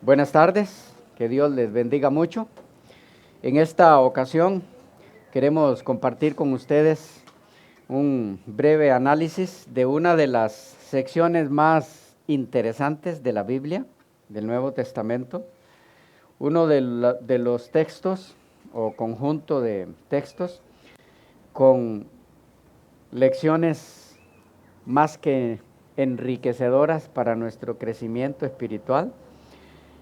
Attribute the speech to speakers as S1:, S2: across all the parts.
S1: Buenas tardes, que Dios les bendiga mucho. En esta ocasión queremos compartir con ustedes un breve análisis de una de las secciones más interesantes de la Biblia, del Nuevo Testamento. Uno de los textos o conjunto de textos con lecciones más que enriquecedoras para nuestro crecimiento espiritual.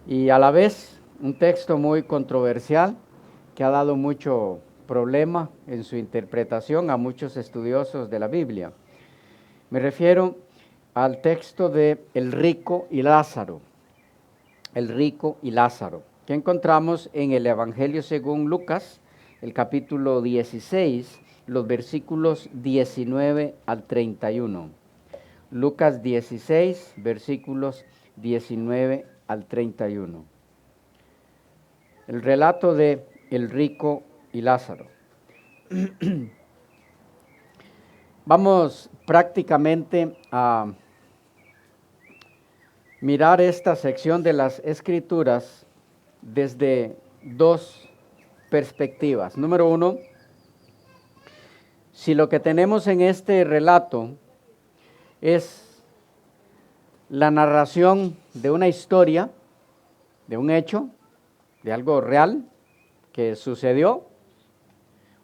S1: Y a la vez un texto muy controversial que ha dado mucho problema en su interpretación a muchos estudiosos de la Biblia. Me refiero al texto de el rico y Lázaro. El rico y Lázaro, que encontramos en el Evangelio según Lucas, el capítulo 16, los versículos 19 al 31. Lucas 16, versículos 19 al 31. El relato de el rico y Lázaro. Vamos prácticamente a mirar esta sección de las Escrituras desde dos perspectivas. Número uno, si lo que tenemos en este relato es la narración de una historia, de un hecho, de algo real que sucedió,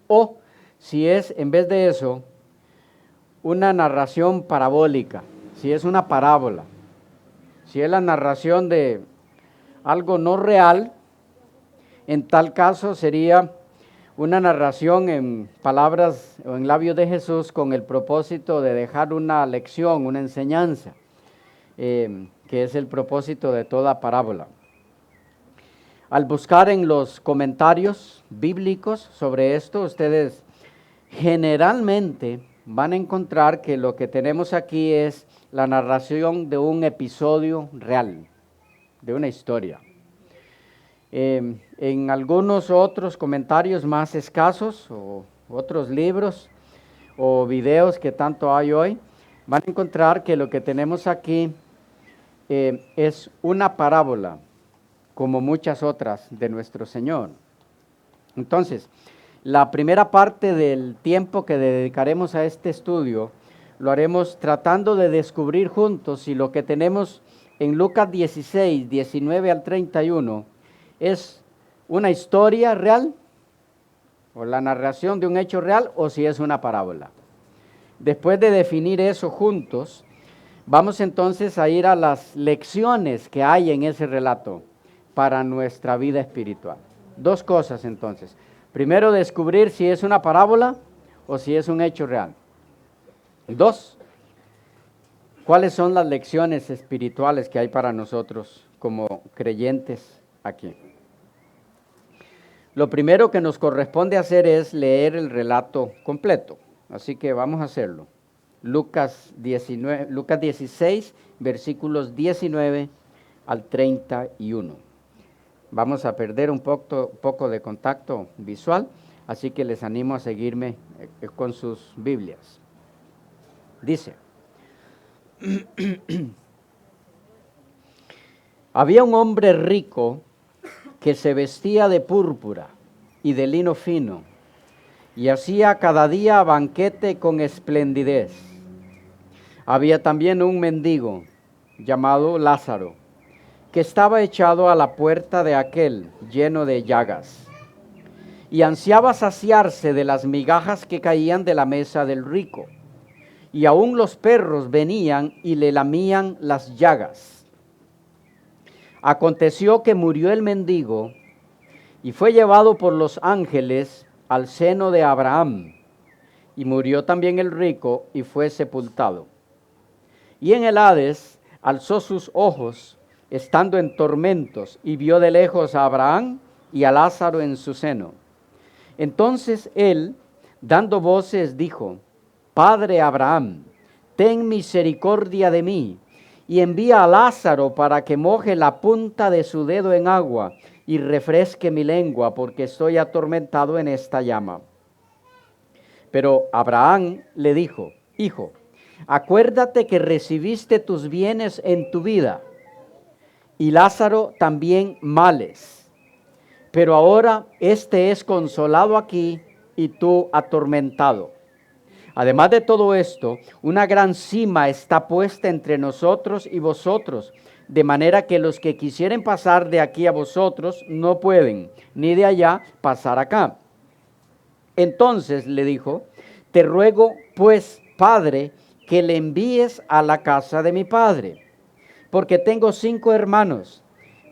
S1: o si es, en vez de eso, una narración parabólica, si es una parábola, si es la narración de algo no real, en tal caso sería una narración en palabras o en labios de Jesús con el propósito de dejar una lección, una enseñanza, que es el propósito de toda parábola. Al buscar en los comentarios bíblicos sobre esto, ustedes generalmente van a encontrar que lo que tenemos aquí es la narración de un episodio real, de una historia. En algunos otros comentarios más escasos o otros libros o videos que tanto hay hoy, van a encontrar que lo que tenemos aquí es una parábola, como muchas otras de nuestro Señor. Entonces, la primera parte del tiempo que dedicaremos a este estudio lo haremos tratando de descubrir juntos si lo que tenemos en Lucas 16, 19 al 31 es una historia real o la narración de un hecho real o si es una parábola. Después de definir eso juntos, vamos entonces a ir a las lecciones que hay en ese relato para nuestra vida espiritual. Dos cosas entonces. Primero, descubrir si es una parábola o si es un hecho real. Dos, ¿cuáles son las lecciones espirituales que hay para nosotros como creyentes aquí? Lo primero que nos corresponde hacer es leer el relato completo. Así que vamos a hacerlo. Lucas 16, versículos 19 al 31. Vamos a perder un poco de contacto visual, así que les animo a seguirme con sus Biblias. Dice, había un hombre rico que se vestía de púrpura y de lino fino, y hacía cada día banquete con esplendidez. Había también un mendigo llamado Lázaro, que estaba echado a la puerta de aquel, lleno de llagas, y ansiaba saciarse de las migajas que caían de la mesa del rico, y aun los perros venían y le lamían las llagas. Aconteció que murió el mendigo, y fue llevado por los ángeles al seno de Abraham, y murió también el rico, y fue sepultado. Y en el Hades alzó sus ojos, estando en tormentos, y vio de lejos a Abraham y a Lázaro en su seno. Entonces él, dando voces, dijo: Padre Abraham, ten misericordia de mí, y envía a Lázaro para que moje la punta de su dedo en agua y refresque mi lengua, porque estoy atormentado en esta llama. Pero Abraham le dijo: Hijo, acuérdate que recibiste tus bienes en tu vida, y Lázaro también males. Pero ahora este es consolado aquí y tú atormentado. Además de todo esto, una gran cima está puesta entre nosotros y vosotros, de manera que los que quisieren pasar de aquí a vosotros no pueden, ni de allá pasar acá. Entonces le dijo, te ruego pues, Padre, que le envíes a la casa de mi padre, porque tengo 5 hermanos,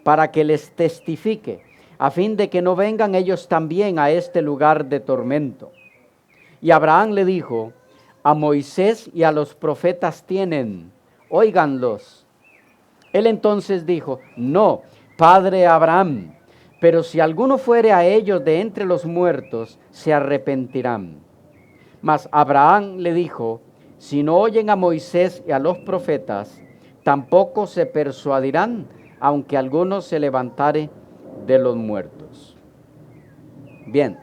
S1: para que les testifique, a fin de que no vengan ellos también a este lugar de tormento. Y Abraham le dijo, a Moisés y a los profetas tienen, óiganlos. Él entonces dijo, no, padre Abraham, pero si alguno fuere a ellos de entre los muertos, se arrepentirán. Mas Abraham le dijo, si no oyen a Moisés y a los profetas, tampoco se persuadirán, aunque alguno se levantare de los muertos. Bien.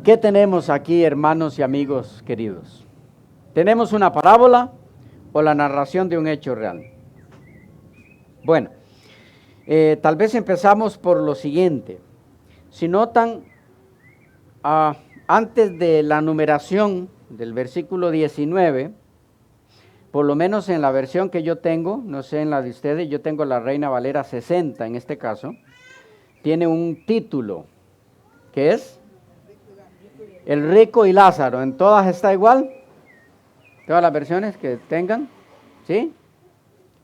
S1: ¿Qué tenemos aquí, hermanos y amigos queridos? ¿Tenemos una parábola o la narración de un hecho real? Bueno, tal vez empezamos por lo siguiente. Si notan, antes de la numeración del versículo 19, por lo menos en la versión que yo tengo, no sé en la de ustedes, yo tengo la Reina Valera 60 en este caso, tiene un título, que es El rico y Lázaro. ¿En todas está igual? Todas las versiones que tengan, ¿sí?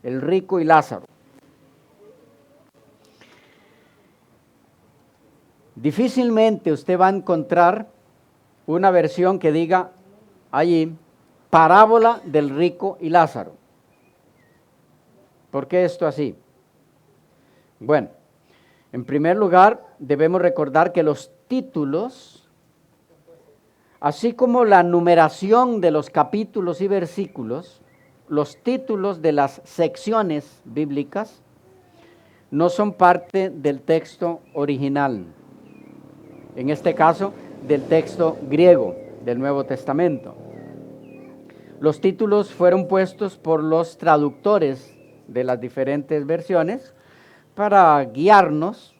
S1: El rico y Lázaro. Difícilmente usted va a encontrar una versión que diga allí, parábola del rico y Lázaro. ¿Por qué esto así? Bueno, en primer lugar, debemos recordar que los títulos, así como la numeración de los capítulos y versículos, los títulos de las secciones bíblicas no son parte del texto original. En este caso, del texto griego del Nuevo Testamento. Los títulos fueron puestos por los traductores de las diferentes versiones para guiarnos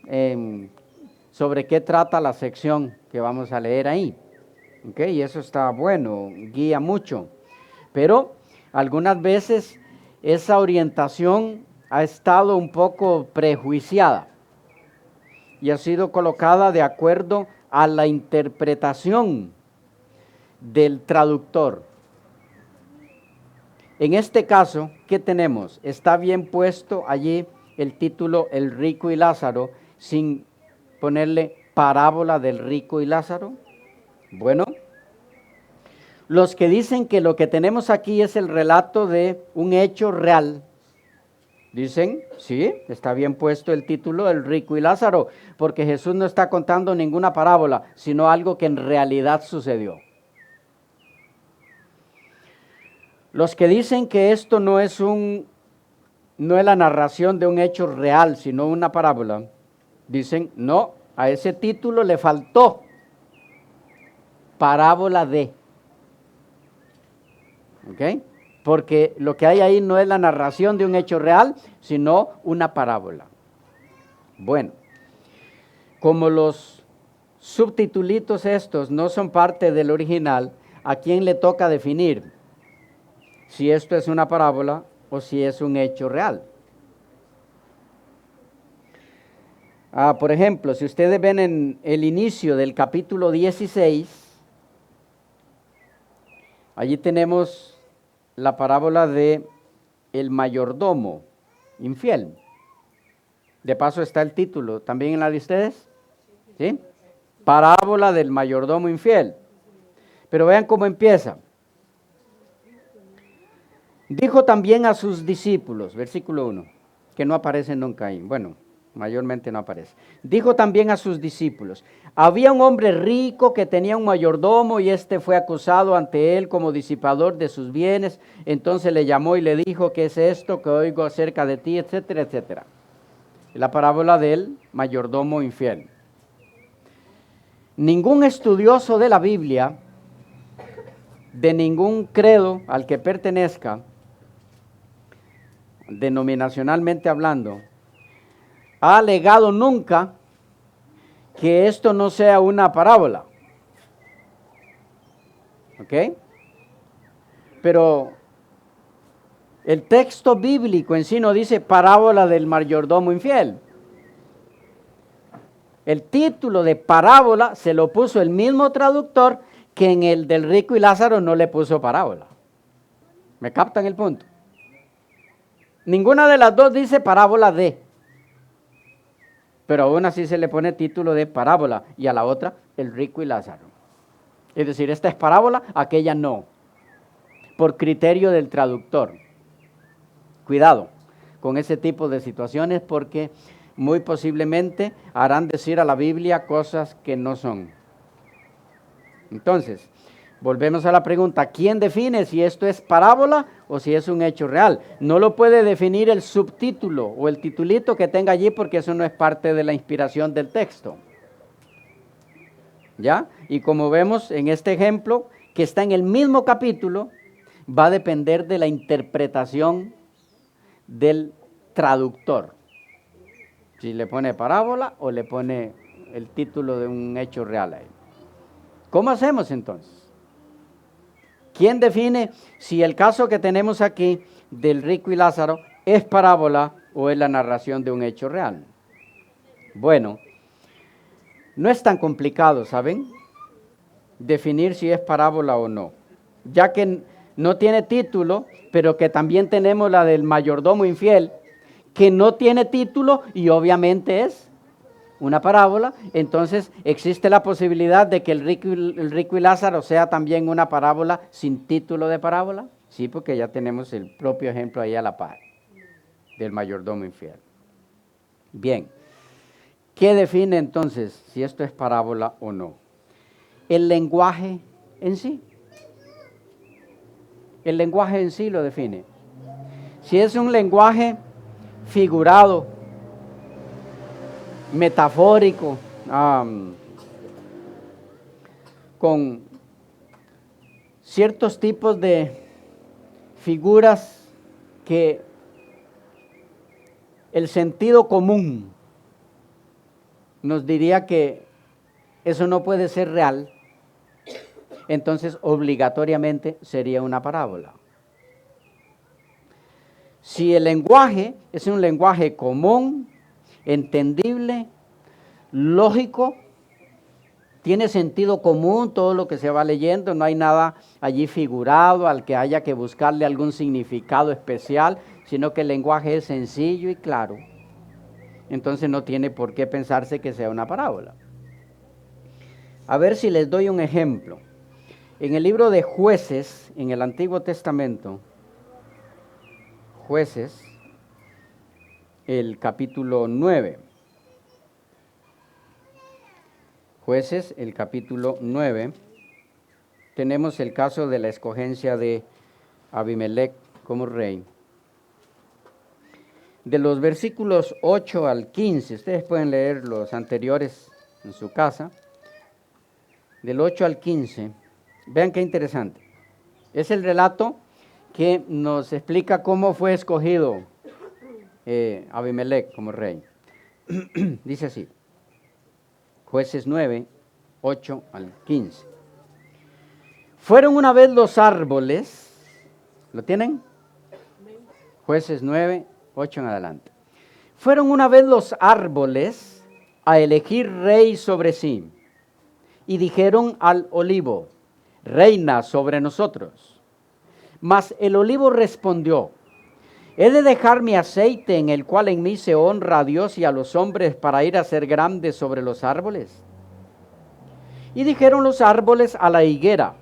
S1: sobre qué trata la sección que vamos a leer ahí. Y eso está bueno, guía mucho. Pero algunas veces esa orientación ha estado un poco prejuiciada y ha sido colocada de acuerdo a la interpretación del traductor. En este caso, ¿qué tenemos? Está bien puesto allí el título El rico y Lázaro, sin ponerle parábola del rico y Lázaro. Bueno, los que dicen que lo que tenemos aquí es el relato de un hecho real, dicen, sí, está bien puesto el título El rico y Lázaro, porque Jesús no está contando ninguna parábola, sino algo que en realidad sucedió. Los que dicen que esto no es la narración de un hecho real, sino una parábola, dicen, no, a ese título le faltó parábola de. ¿Ok? Porque lo que hay ahí no es la narración de un hecho real, sino una parábola. Bueno, como los subtitulitos estos no son parte del original, ¿a quién le toca definir si esto es una parábola o si es un hecho real? Por ejemplo, si ustedes ven en el inicio del capítulo 16, allí tenemos la parábola de el mayordomo infiel. De paso está el título, ¿también en la de ustedes? ¿Sí? Parábola del mayordomo infiel. Pero vean cómo empieza. Dijo también a sus discípulos, versículo 1, que no aparece nunca ahí. Bueno, mayormente no aparece. Dijo también a sus discípulos, había un hombre rico que tenía un mayordomo y este fue acusado ante él como disipador de sus bienes. Entonces le llamó y le dijo, ¿qué es esto que oigo acerca de ti? Etcétera, etcétera. La parábola del mayordomo infiel. Ningún estudioso de la Biblia, de ningún credo al que pertenezca, denominacionalmente hablando, ha alegado nunca que esto no sea una parábola. ¿Ok? Pero el texto bíblico en sí no dice parábola del mayordomo infiel. El título de parábola se lo puso el mismo traductor que en el del rico y Lázaro no le puso parábola. ¿Me captan el punto? Ninguna de las dos dice parábola de, pero a una sí se le pone título de parábola y a la otra el rico y Lázaro. Es decir, esta es parábola, aquella no, por criterio del traductor. Cuidado con ese tipo de situaciones porque muy posiblemente harán decir a la Biblia cosas que no son. Entonces, volvemos a la pregunta, ¿quién define si esto es parábola o si es un hecho real? No lo puede definir el subtítulo o el titulito que tenga allí porque eso no es parte de la inspiración del texto. ¿Ya? Y como vemos en este ejemplo, que está en el mismo capítulo, va a depender de la interpretación del traductor. Si le pone parábola o le pone el título de un hecho real ahí. ¿Cómo hacemos entonces? ¿Quién define si el caso que tenemos aquí del rico y Lázaro es parábola o es la narración de un hecho real? Bueno, no es tan complicado, ¿saben? Definir si es parábola o no, ya que no tiene título, pero que también tenemos la del mayordomo infiel, que no tiene título y obviamente es una parábola. Entonces existe la posibilidad de que el rico y Lázaro sea también una parábola sin título de parábola. Sí, porque ya tenemos el propio ejemplo ahí a la par del mayordomo infiel. Bien, ¿qué define entonces si esto es parábola o no? El lenguaje en sí. El lenguaje en sí lo define. Si es un lenguaje figurado, metafórico, con ciertos tipos de figuras que el sentido común nos diría que eso no puede ser real, entonces obligatoriamente sería una parábola. Si el lenguaje es un lenguaje común, entendible, lógico, tiene sentido común todo lo que se va leyendo, no hay nada allí figurado al que haya que buscarle algún significado especial, sino que el lenguaje es sencillo y claro, entonces no tiene por qué pensarse que sea una parábola. A ver si les doy un ejemplo. En el libro de Jueces, en el Antiguo Testamento, Jueces, el capítulo 9. Jueces, el capítulo 9, tenemos el caso de la escogencia de Abimelech como rey. De los versículos 8 al 15, ustedes pueden leer los anteriores en su casa, del 8 al 15, vean qué interesante. Es el relato que nos explica cómo fue escogido Abimelech como rey. Dice así, Jueces 9, 8 al 15. Fueron una vez los árboles, ¿lo tienen? Jueces 9, 8 en adelante. Fueron una vez los árboles a elegir rey sobre sí, y dijeron al olivo, reina sobre nosotros. Mas el olivo respondió, ¿he de dejar mi aceite en el cual en mí se honra a Dios y a los hombres para ir a ser grande sobre los árboles? Y dijeron los árboles a la higuera,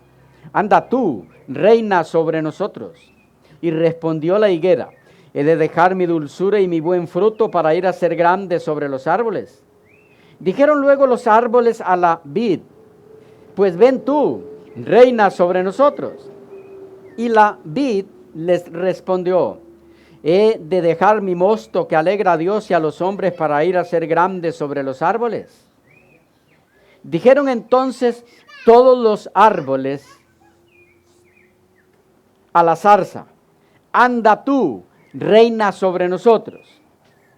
S1: anda tú, reina sobre nosotros. Y respondió la higuera, ¿he de dejar mi dulzura y mi buen fruto para ir a ser grande sobre los árboles? Dijeron luego los árboles a la vid, pues ven tú, reina sobre nosotros. Y la vid les respondió, ¿he de dejar mi mosto que alegra a Dios y a los hombres para ir a ser grande sobre los árboles? Dijeron entonces todos los árboles a la zarza, anda tú, reina sobre nosotros.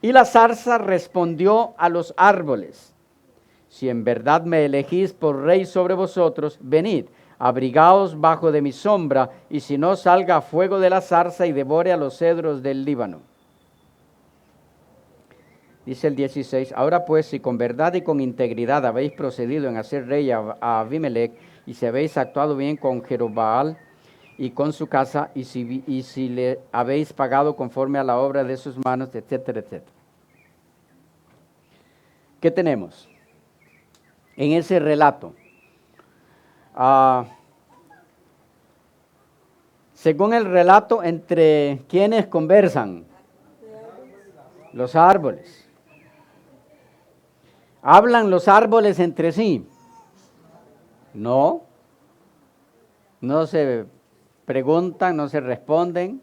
S1: Y la zarza respondió a los árboles: si en verdad me elegís por rey sobre vosotros, venid, abrigaos bajo de mi sombra, y si no, salga fuego de la zarza y devore a los cedros del Líbano. Dice el 16, ahora pues, si con verdad y con integridad habéis procedido en hacer rey a Abimelech, y si habéis actuado bien con Jerobbaal y con su casa, y si le habéis pagado conforme a la obra de sus manos, etcétera, etcétera. ¿Qué tenemos en ese relato? Según el relato, ¿entre quiénes conversan? Los árboles. ¿Hablan los árboles entre sí? No. No se preguntan, no se responden.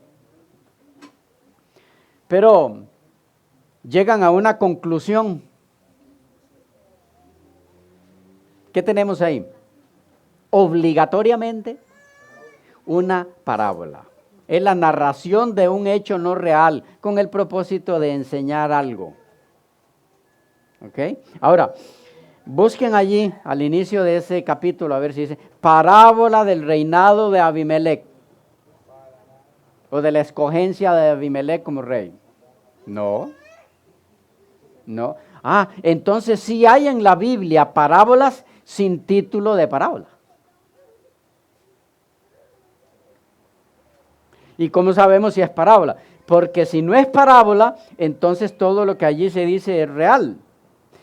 S1: Pero llegan a una conclusión. ¿Qué tenemos ahí? Obligatoriamente una parábola. Es la narración de un hecho no real con el propósito de enseñar algo. ¿Ok? Ahora, busquen allí al inicio de ese capítulo a ver si dice parábola del reinado de Abimelech o de la escogencia de Abimelech como rey. No. Entonces sí hay en la Biblia parábolas sin título de parábola. ¿Y cómo sabemos si es parábola? Porque si no es parábola, entonces todo lo que allí se dice es real.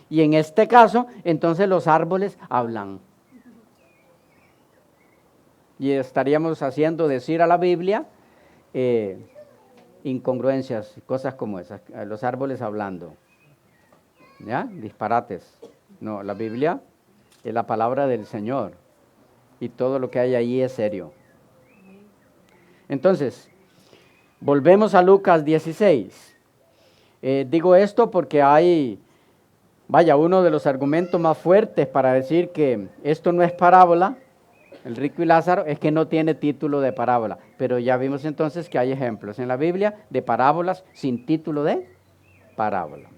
S1: Y en este caso, entonces los árboles hablan. Y estaríamos haciendo decir a la Biblia incongruencias, cosas como esas, los árboles hablando. ¿Ya? Disparates. No, la Biblia es la palabra del Señor. Y todo lo que hay ahí es serio. Entonces, volvemos a Lucas 16. Digo esto porque hay, uno de los argumentos más fuertes para decir que esto no es parábola, el rico y Lázaro, es que no tiene título de parábola. Pero ya vimos entonces que hay ejemplos en la Biblia de parábolas sin título de parábola.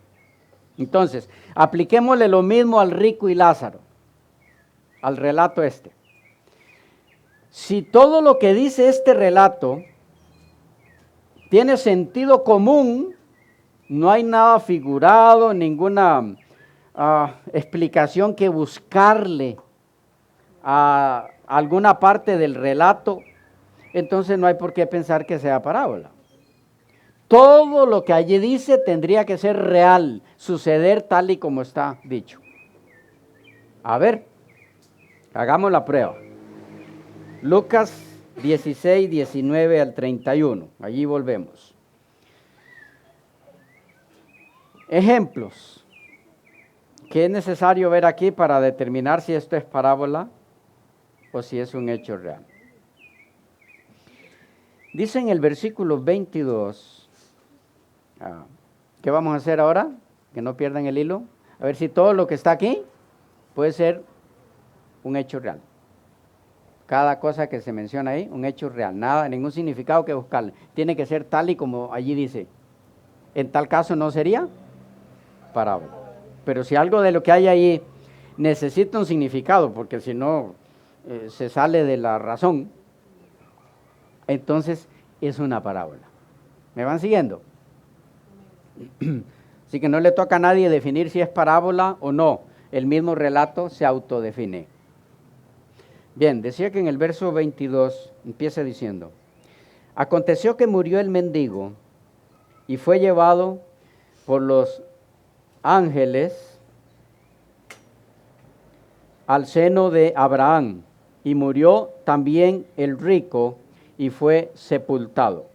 S1: Entonces, apliquémosle lo mismo al rico y Lázaro, al relato este. Si todo lo que dice este relato tiene sentido común, no hay nada figurado, ninguna explicación que buscarle a alguna parte del relato, entonces no hay por qué pensar que sea parábola. Todo lo que allí dice tendría que ser real, suceder tal y como está dicho. A ver, hagamos la prueba. Lucas 16, 19 al 31. Allí volvemos. Ejemplos. ¿Qué es necesario ver aquí para determinar si esto es parábola o si es un hecho real? Dice en el versículo 22. ¿Qué vamos a hacer ahora? Que no pierdan el hilo. A ver si todo lo que está aquí puede ser un hecho real. Cada cosa que se menciona ahí, un hecho real. Nada, ningún significado que buscarle. Tiene que ser tal y como allí dice. En tal caso no sería parábola. Pero si algo de lo que hay ahí necesita un significado, porque si no se sale de la razón, entonces es una parábola. ¿Me van siguiendo? Así que no le toca a nadie definir si es parábola o no. El mismo relato se autodefine. Bien, decía que en el verso 22 empieza diciendo: aconteció que murió el mendigo y fue llevado por los ángeles al seno de Abraham, y murió también el rico y fue sepultado.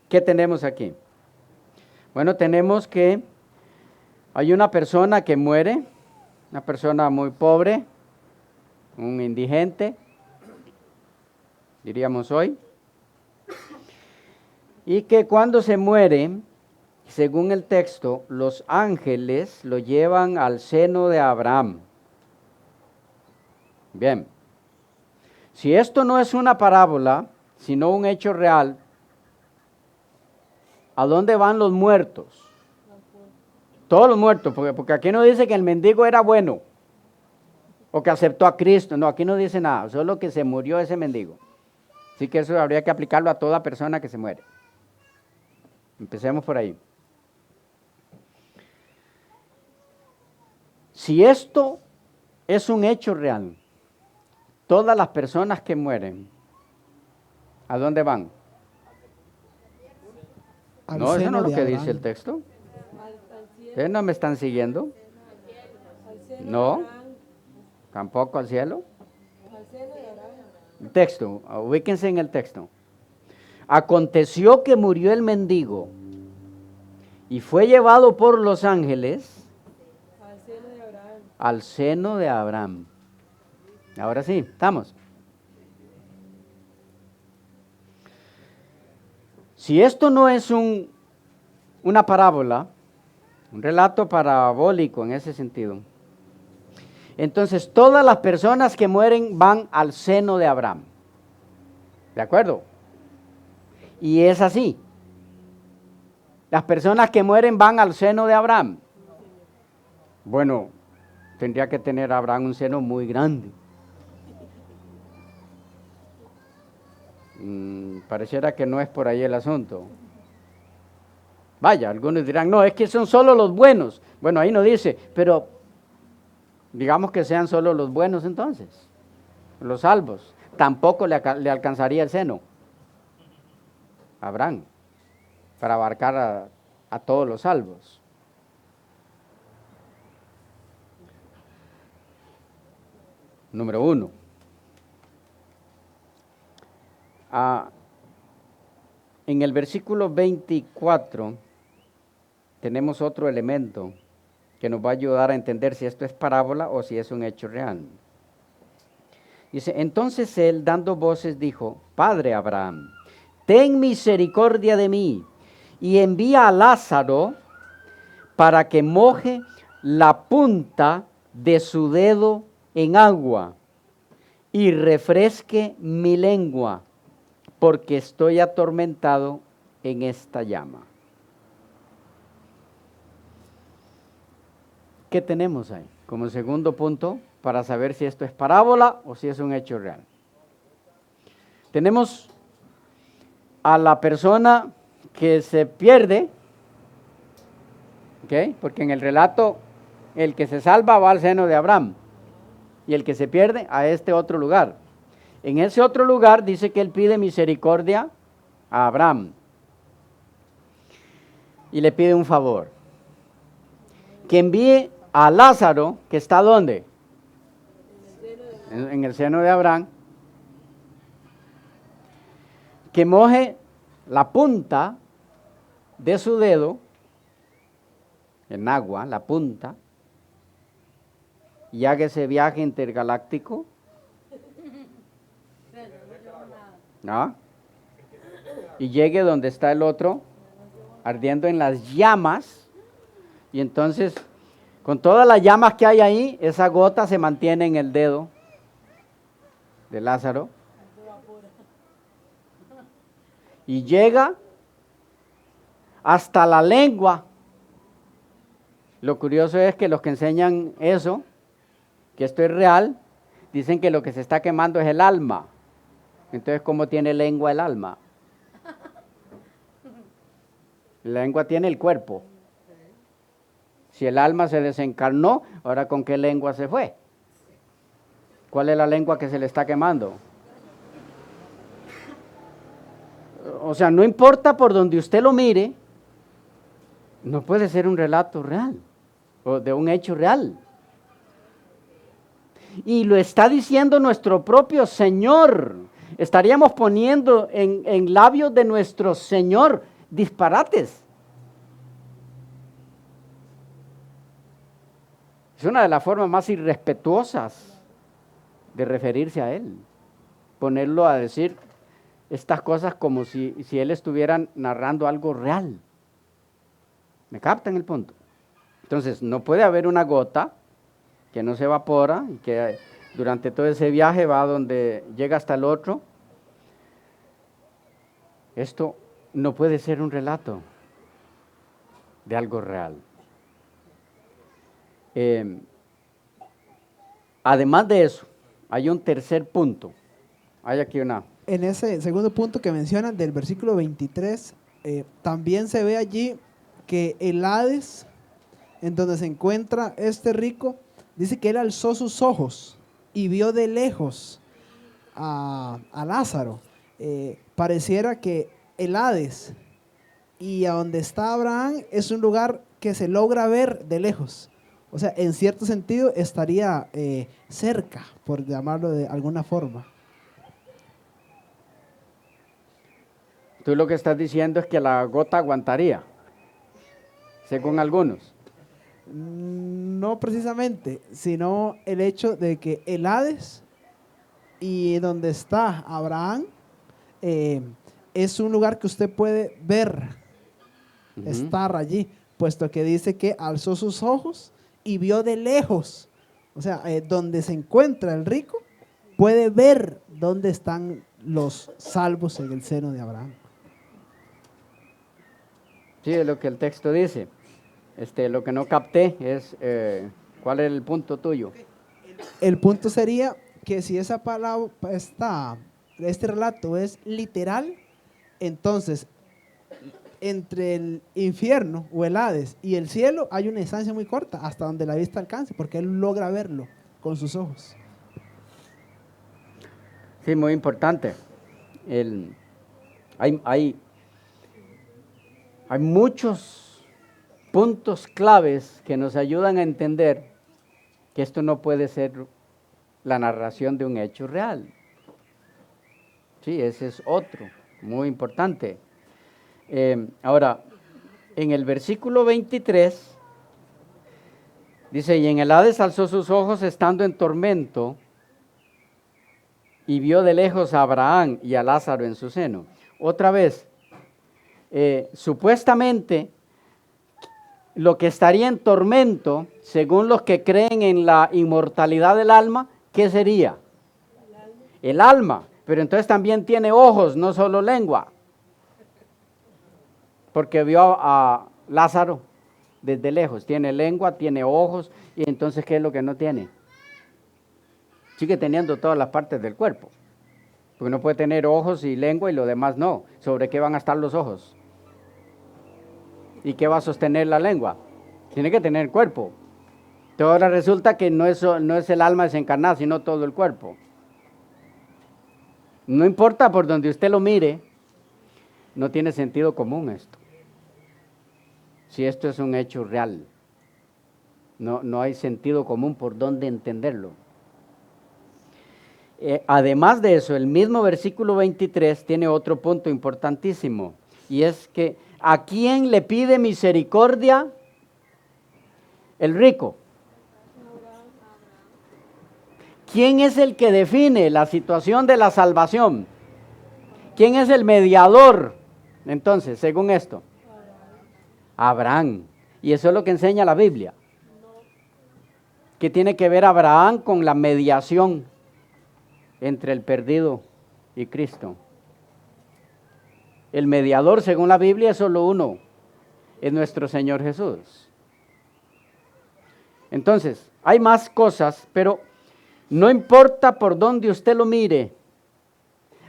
S1: ¿Qué tenemos aquí? Bueno, tenemos que hay una persona que muere, una persona muy pobre, un indigente, diríamos hoy, y que cuando se muere, según el texto, los ángeles lo llevan al seno de Abraham. Bien, si esto no es una parábola, sino un hecho real, ¿A dónde van los muertos? Todos los muertos, porque aquí no dice que el mendigo era bueno o que aceptó a Cristo. No, aquí no dice nada, solo que se murió ese mendigo. Así que eso habría que aplicarlo a toda persona que se muere. Empecemos por ahí. Si esto es un hecho real, todas las personas que mueren, ¿a dónde van? No, eso no es lo que dice el texto. ¿Ustedes no me están siguiendo? No, tampoco al cielo. El texto, ubíquense en el texto. Aconteció que murió el mendigo y fue llevado por los ángeles al seno de Abraham. Ahora sí, estamos. Si esto no es una parábola, un relato parabólico en ese sentido, entonces todas las personas que mueren van al seno de Abraham. ¿De acuerdo? Y es así. Las personas que mueren van al seno de Abraham. Bueno, tendría que tener Abraham un seno muy grande. Pareciera que no es por ahí el asunto. Vaya, algunos dirán, no, es que son solo los buenos. Bueno, ahí no dice, pero digamos que sean solo los buenos entonces, los salvos. Tampoco le alcanzaría el seno a Abraham para abarcar a todos los salvos. Número 1. En el versículo 24 tenemos otro elemento que nos va a ayudar a entender si esto es parábola o si es un hecho real. Dice, entonces él, dando voces, dijo, Padre Abraham, ten misericordia de mí y envía a Lázaro para que moje la punta de su dedo en agua y refresque mi lengua, porque estoy atormentado en esta llama. ¿Qué tenemos ahí como segundo punto para saber si esto es parábola o si es un hecho real? Tenemos a la persona que se pierde, ¿ok? Porque en el relato el que se salva va al seno de Abraham y el que se pierde a este otro lugar. En ese otro lugar dice que él pide misericordia a Abraham y le pide un favor, que envíe a Lázaro, que está ¿dónde? En el seno de Abraham, que moje la punta de su dedo en agua, la punta, y haga ese viaje intergaláctico. ¿No? Y llegue donde está el otro, ardiendo en las llamas, y entonces, con todas las llamas que hay ahí, esa gota se mantiene en el dedo de Lázaro, y llega hasta la lengua. Lo curioso es que los que enseñan eso, que esto es real, dicen que lo que se está quemando es el alma. Entonces, ¿cómo tiene lengua el alma? La lengua tiene el cuerpo. Si el alma se desencarnó, ahora ¿con qué lengua se fue? ¿Cuál es la lengua que se le está quemando? O sea, no importa por donde usted lo mire, no puede ser un relato real o de un hecho real. Y lo está diciendo nuestro propio Señor. Estaríamos poniendo en labios de nuestro Señor disparates. Es una de las formas más irrespetuosas de referirse a Él. Ponerlo a decir estas cosas como si Él estuviera narrando algo real. ¿Me captan el punto? Entonces, no puede haber una gota que no se evapora y que durante todo ese viaje va donde llega hasta el otro. Esto no puede ser un relato. de algo real. Además de eso, hay un tercer punto. Hay aquí una...
S2: En ese segundo punto que mencionan del versículo 23, también se ve allí que el Hades, en donde se encuentra este rico, dice que él alzó sus ojos y vio de lejos a Lázaro. Pareciera que el Hades y a donde está Abraham es un lugar que se logra ver de lejos. O sea, en cierto sentido estaría cerca, por llamarlo de alguna forma.
S1: Tú lo que estás diciendo es que la gota aguantaría, según algunos.
S2: No precisamente, sino el hecho de que el Hades y donde está Abraham es un lugar que usted puede ver, estar allí, puesto que dice que alzó sus ojos y vio de lejos. O sea, donde se encuentra el rico, puede ver dónde están los salvos en el seno de Abraham.
S1: Sí, es lo que el texto dice. Lo que no capté es, ¿cuál es el punto tuyo?
S2: El punto sería que si esa palabra este relato es literal, entonces entre el infierno o el Hades y el cielo hay una distancia muy corta hasta donde la vista alcance, porque él logra verlo con sus ojos.
S1: Sí, muy importante. Hay muchos puntos claves que nos ayudan a entender que esto no puede ser la narración de un hecho real. Sí, ese es otro, muy importante. Ahora, en el versículo 23, dice, y en el Hades alzó sus ojos estando en tormento, y vio de lejos a Abraham y a Lázaro en su seno. Otra vez, supuestamente, lo que estaría en tormento, según los que creen en la inmortalidad del alma, ¿qué sería? El alma, pero entonces también tiene ojos, no solo lengua, porque vio a Lázaro desde lejos, tiene lengua, tiene ojos, y entonces ¿qué es lo que no tiene? Sigue teniendo todas las partes del cuerpo, porque no puede tener ojos y lengua y lo demás no. ¿Sobre qué van a estar los ojos? ¿Y qué va a sostener la lengua? Tiene que tener cuerpo. Entonces ahora resulta que no es el alma desencarnada, sino todo el cuerpo. No importa por donde usted lo mire, no tiene sentido común esto. Si esto es un hecho real, no hay sentido común por donde entenderlo. Además de eso, el mismo versículo 23 tiene otro punto importantísimo, y es que ¿a quién le pide misericordia el rico? ¿Quién es el que define la situación de la salvación? ¿Quién es el mediador? Entonces, según esto, Abraham. Y eso es lo que enseña la Biblia. ¿Qué tiene que ver Abraham con la mediación entre el perdido y Cristo? El mediador, según la Biblia, es solo uno, es nuestro Señor Jesús. Entonces, hay más cosas, pero no importa por dónde usted lo mire,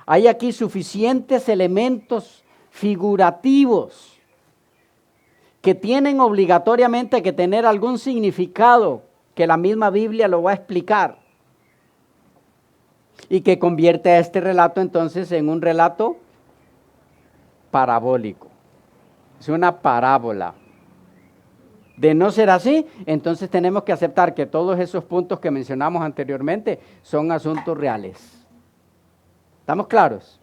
S1: hay aquí suficientes elementos figurativos que tienen obligatoriamente que tener algún significado que la misma Biblia lo va a explicar y que convierte a este relato entonces en un relato parabólico. Es una parábola. De no ser así, entonces tenemos que aceptar que todos esos puntos que mencionamos anteriormente son asuntos reales. ¿Estamos claros?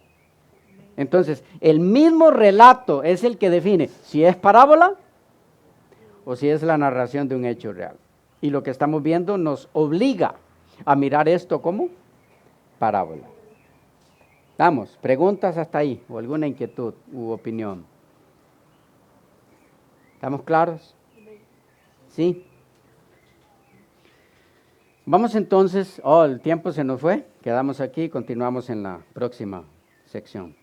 S1: Entonces, el mismo relato es el que define si es parábola o si es la narración de un hecho real. Y lo que estamos viendo nos obliga a mirar esto como parábola. Vamos, preguntas hasta ahí, o alguna inquietud u opinión. ¿Estamos claros? Sí. Vamos entonces, el tiempo se nos fue, quedamos aquí y continuamos en la próxima sección.